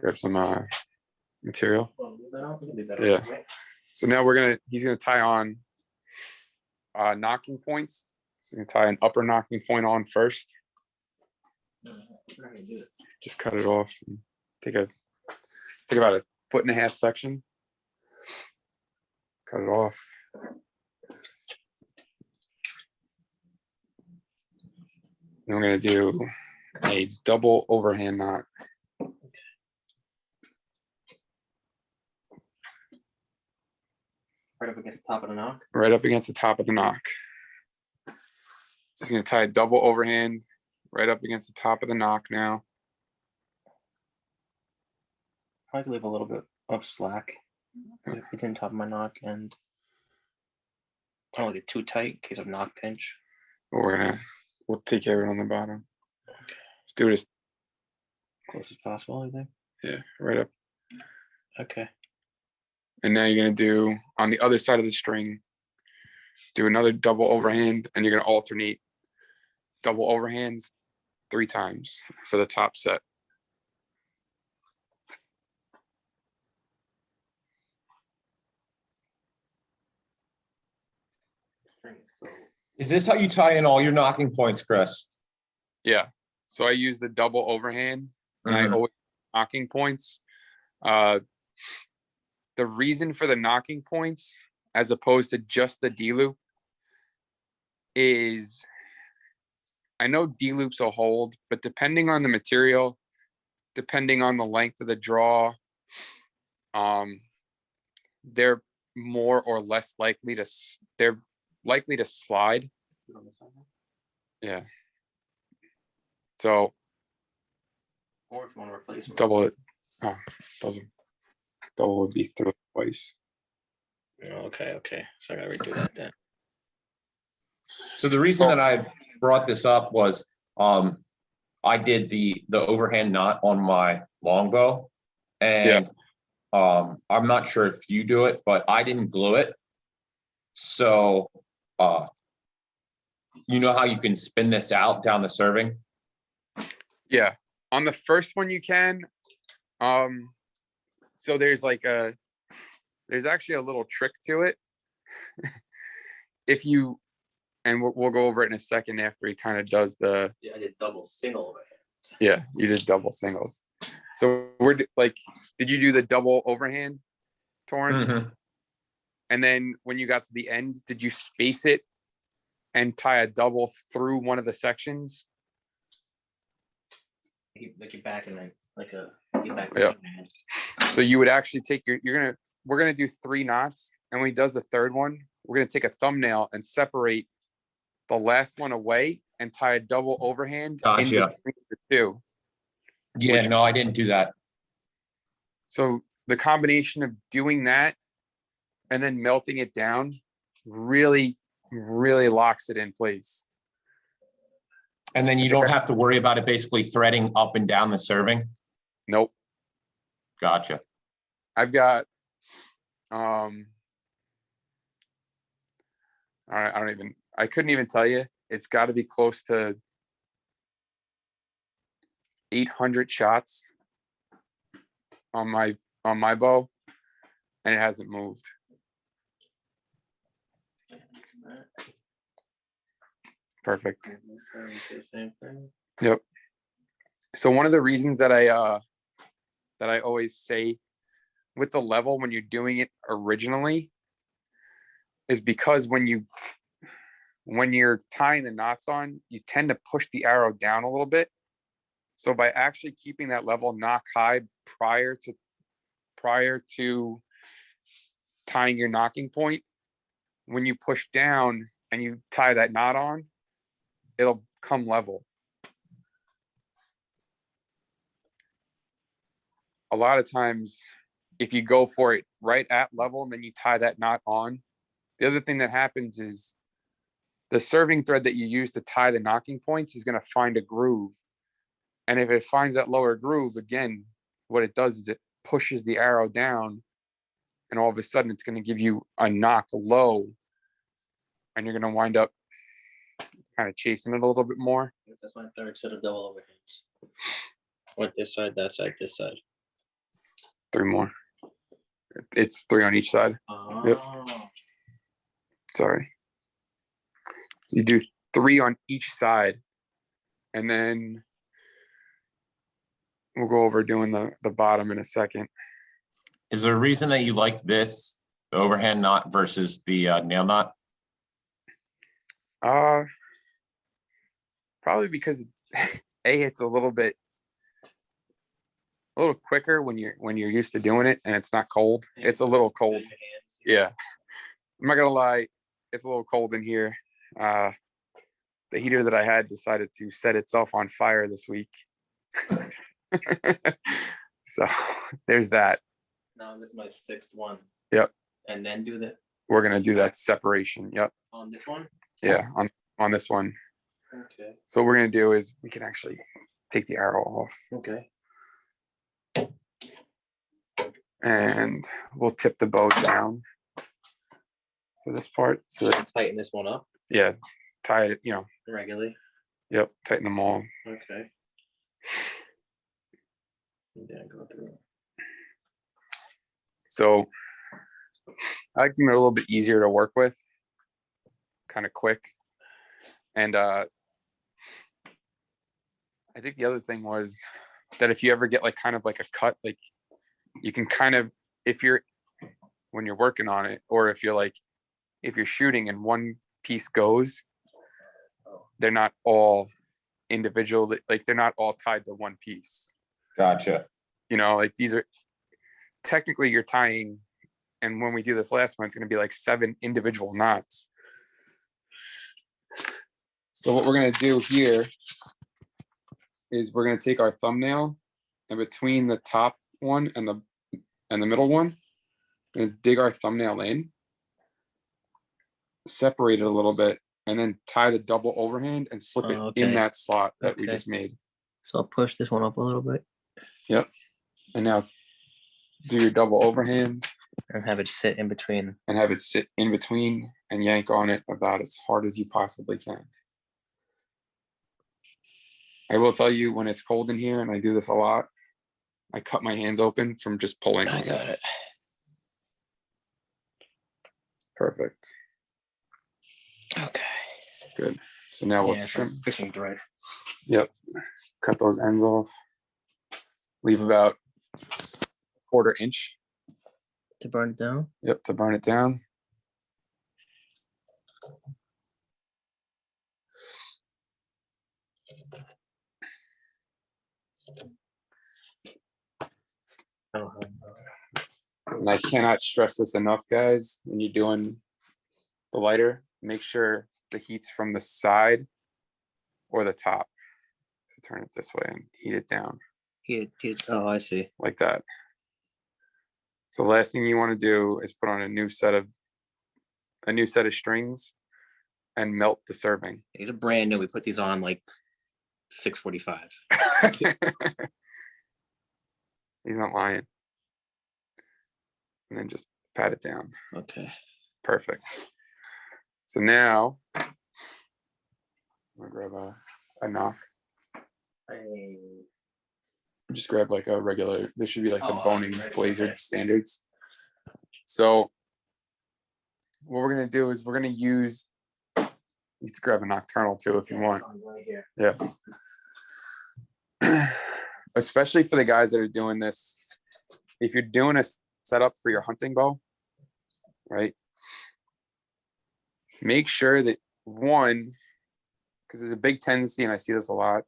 Grab some material. Yeah. So now he's gonna tie on knocking points. So you can tie an upper knocking point on first. Just cut it off and take about a 1.5 foot section. Cut it off. Then we're gonna do a double overhand knot. Right up against the top of the knock? Right up against the top of the knock. So he's gonna tie a double overhand right up against the top of the knock now. I like to leave a little bit of slack between top of my knock, and I don't want to get too tight in case of knock pinch. We'll take care of it on the bottom. Okay. Let's do it as close as possible, I think. Yeah, right up. Okay. And now you're gonna do on the other side of the string, do another double overhand, and you're gonna alternate double overhands 3 times for the top set. Is this how you tie in all your knocking points, Chris? Yeah. So I use the double overhand, and I always knocking points. The reason for the knocking points, as opposed to just the D loop, is I know D loops will hold, but depending on the material, depending on the length of the draw, they're more or less likely to slide. Yeah. So, or if you want to replace them, double it. Oh, doesn't. Double would be through twice. Okay. So I gotta redo that then. So the reason that I brought this up was I did the overhand knot on my longbow, and I'm not sure if you do it, but I didn't glue it. So you know how you can spin this out down the serving? Yeah, on the first one you can. So there's actually a little trick to it. If you, and we'll go over it in a second after he kind of does the. Yeah, I did double single overhands. Yeah, you did double singles. So did you do the double overhand, Torrin? And then when you got to the end, did you space it and tie a double through one of the sections? Like your back and then your back. Yeah. So you would actually take we're gonna do 3 knots, and when he does the third one, we're gonna take a thumbnail and separate the last one away and tie a double overhand in between the 2. Yeah, no, I didn't do that. So the combination of doing that and then melting it down really, really locks it in place. And then you don't have to worry about it basically threading up and down the serving? Nope. Gotcha. I've got, all right, I couldn't even tell you. It's got to be close to 800 shots on my bow, and it hasn't moved. Perfect. Yep. So one of the reasons that I always say with the level when you're doing it originally is because when you're tying the knots on, you tend to push the arrow down a little bit. So by actually keeping that level knock high prior to tying your knocking point, when you push down and you tie that knot on, it'll come level. A lot of times, if you go for it right at level and then you tie that knot on, the other thing that happens is the serving thread that you use to tie the knocking points is going to find a groove. And if it finds that lower groove, again, what it does is it pushes the arrow down, and all of a sudden it's going to give you a knock low, and you're going to wind up kind of chasing it a little bit more. That's my third set of double overhands. With this side, that side, this side. 3 more. It's 3 on each side. Oh. Sorry. So you do 3 on each side, and then we'll go over doing the bottom in a second. Is there a reason that you like this, the overhand knot versus the nail knot? Probably because it's a little quicker when you're used to doing it and it's not cold. It's a little cold. Yeah. I'm not gonna lie, it's a little cold in here. The heater that I had decided to set itself on fire this week. So there's that. Now this is my 6th one. Yep. And then do the We're gonna do that separation. Yep. on this one. Yeah, on this one. Okay. So what we're gonna do is we can actually take the arrow off Okay. and we'll tip the bow down for this part. So that, Tighten this one up yeah, tie it, regularly. yep, tighten them all. Okay. And then go through. So I like them a little bit easier to work with, kind of quick. And I think the other thing was that if you ever get like kind of like a cut, like you can kind of, when you're working on it, or if you're shooting and one piece goes, they're not all individual, like they're not all tied to one piece. Gotcha. Like these are technically you're tying, and when we do this last one, it's going to be like 7 individual knots. So what we're going to do here is we're going to take our thumbnail, and between the top one and the middle one, and dig our thumbnail in, separate it a little bit, and then tie the double overhand and slip it in Okay. that slot that we Okay. just made. So I'll push this one up a little bit Yep. And now do your double overhand and have it sit in between. and have it sit in between and yank on it about as hard as you possibly can. I will tell you, when it's cold in here, and I do this a lot, I cut my hands open from just pulling. I got it. Perfect. Okay. Good. So now we'll Yeah, it's trim. like fishing thread. Yep. Cut those ends off. Leave about 1/4 inch. To burn it down. Yep, to burn it down. I don't have. And I cannot stress this enough, guys. When you're doing the lighter, make sure the heat's from the side or the top. So turn it this way and heat it down Oh, I see. like that. So the last thing you want to do is put on a new set of strings and melt the serving. These are brand new. We put these on like 6:45. He's not lying. And then just pat it down. Okay. Perfect. So now I'm gonna grab a knock. Just grab like a regular, this should be like the Boning Blazer standards. So what we're gonna do is we're gonna use, you can grab a nocturnal too if you want. Yeah. Especially for the guys that are doing this, if you're doing a setup for your hunting bow, right? Make sure that one, because there's a big tendency, and I see this a lot,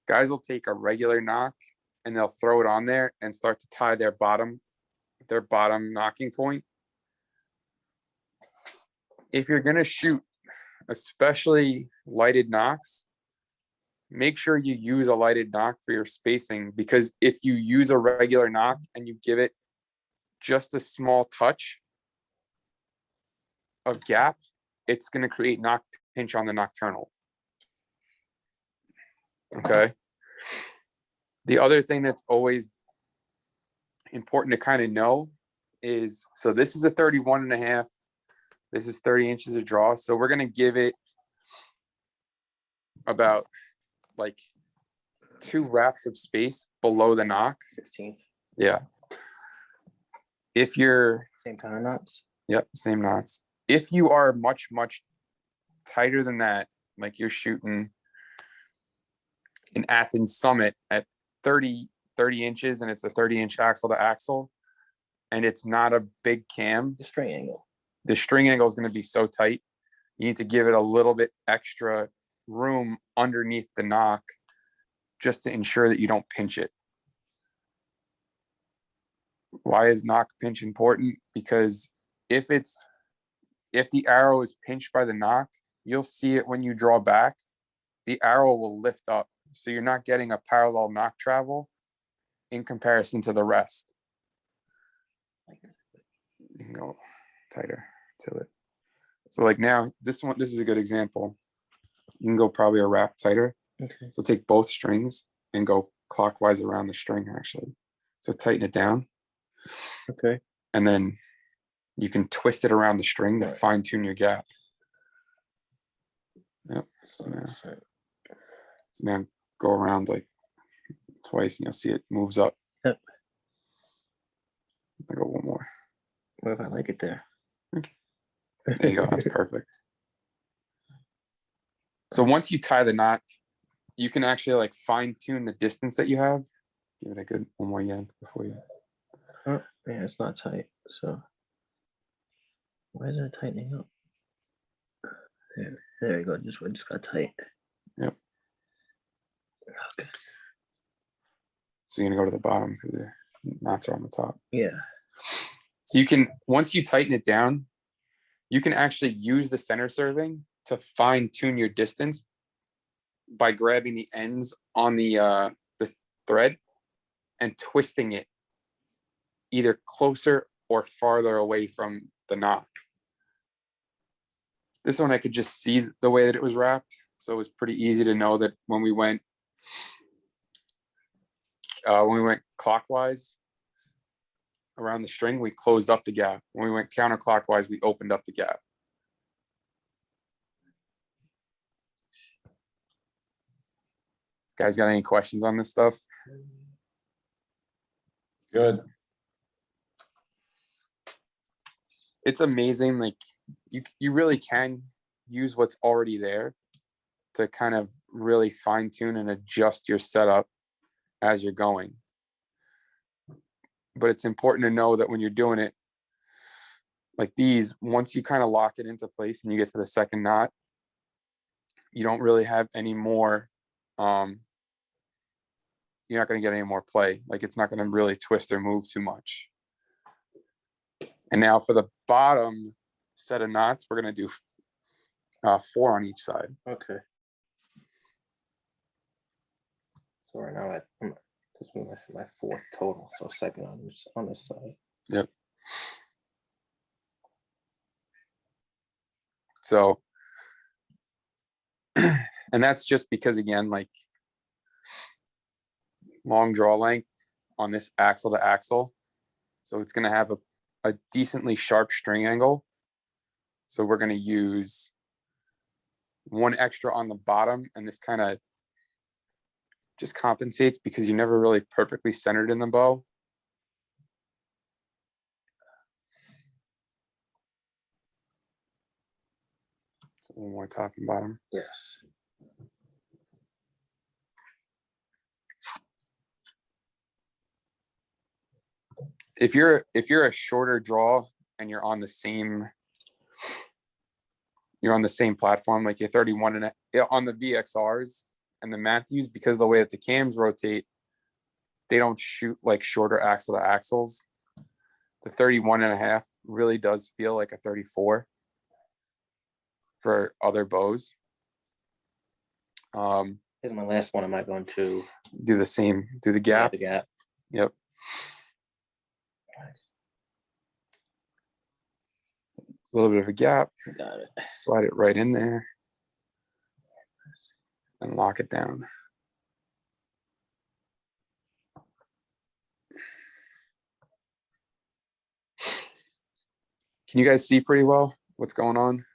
guys will take a regular knock and they'll throw it on there and start to tie their bottom knocking point. If you're gonna shoot, especially lighted knocks, make sure you use a lighted knock for your spacing, because if you use a regular knock and you give it just a small touch of gap, it's going to create knock pinch on the nocturnal. Okay. The other thing that's always important to kind of know is, so this is a 31.5. This is 30 inches of draw. So we're going to give it about like 2 wraps of space below the knock. 16th. Yeah. If you're, Same kind of knots. yep, same knots. If you are much, much tighter than that, like you're shooting an Athens Summit at 30 inches and it's a 30-inch axle to axle, and it's not a big cam, The string angle. the string angle is going to be so tight. You need to give it a little bit extra room underneath the knock just to ensure that you don't pinch it. Why is knock pinch important? Because if the arrow is pinched by the knock, you'll see it when you draw back. The arrow will lift up, so you're not getting a parallel knock travel in comparison to the rest. You can go tighter to it. So like now, this is a good example. You can go probably a wrap tighter. Okay. So take both strings and go clockwise around the string actually. So tighten it down. Okay. And then you can twist it around the string to Right. fine tune your gap. Yep. So now go around like twice and you'll see it moves up. Yep. I go one more. What if I like it there? Okay. There you go. That's perfect. So once you tie the knot, you can actually like fine tune the distance that you have. Give it a good one more yank before you. Oh, yeah, it's not tight. So why is it tightening up? There you go. Just got tight. Yep. Okay. So you're gonna go to the bottom because the knots are on the top. Yeah. So you can, once you tighten it down, you can actually use the center serving to fine tune your distance by grabbing the ends on the thread and twisting it either closer or farther away from the knock. This one I could just see the way that it was wrapped, so it was pretty easy to know that when we went clockwise around the string, we closed up the gap. When we went counterclockwise, we opened up the gap. Guys got any questions on this stuff? Good. It's amazing. Like you really can use what's already there to kind of really fine tune and adjust your setup as you're going. But it's important to know that when you're doing it like these, once you kind of lock it into place and you get to the second knot, you don't really have any more, you're not going to get any more play. Like it's not going to really twist or move too much. And now for the bottom set of knots, we're going to do 4 on each side. Okay. So right now, this is my 4th total. So second on this side. Yep. So, and that's just because, again, like long draw length on this axle to axle. So it's going to have a decently sharp string angle. So we're going to use 1 extra on the bottom, and this kind of just compensates because you never really perfectly centered in the bow. So 1 more top and bottom. Yes. If you're a shorter draw and you're on the same platform, like you're 31 and on the VXRs and the Matthews, because of the way that the cams rotate, they don't shoot like shorter axle to axles. The 31.5 really does feel like a 34 for other bows. Here's my last one. Am I going to Do the same, do the gap. The gap. Yep. A little bit of a gap. Got it. Slide it right in there and lock it down. Can you guys see pretty well what's going on?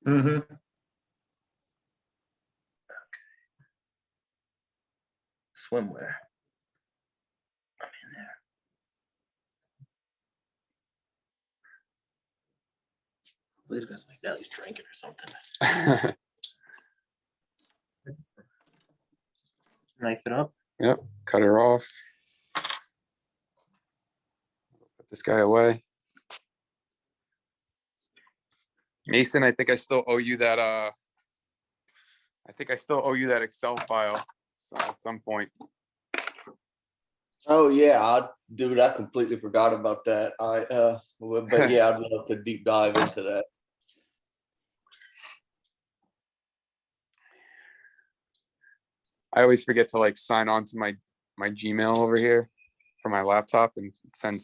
Mm-hmm. Swimwear. I'm in there. These guys like that. He's drinking or something. Knife it up. Yep, cut her off. Put this guy away. Mason, I think I still owe you that Excel file at some point. Oh yeah, dude, I completely forgot about that. But yeah, I'd love to deep dive into that. I always forget to like sign on to my Gmail over here for my laptop and send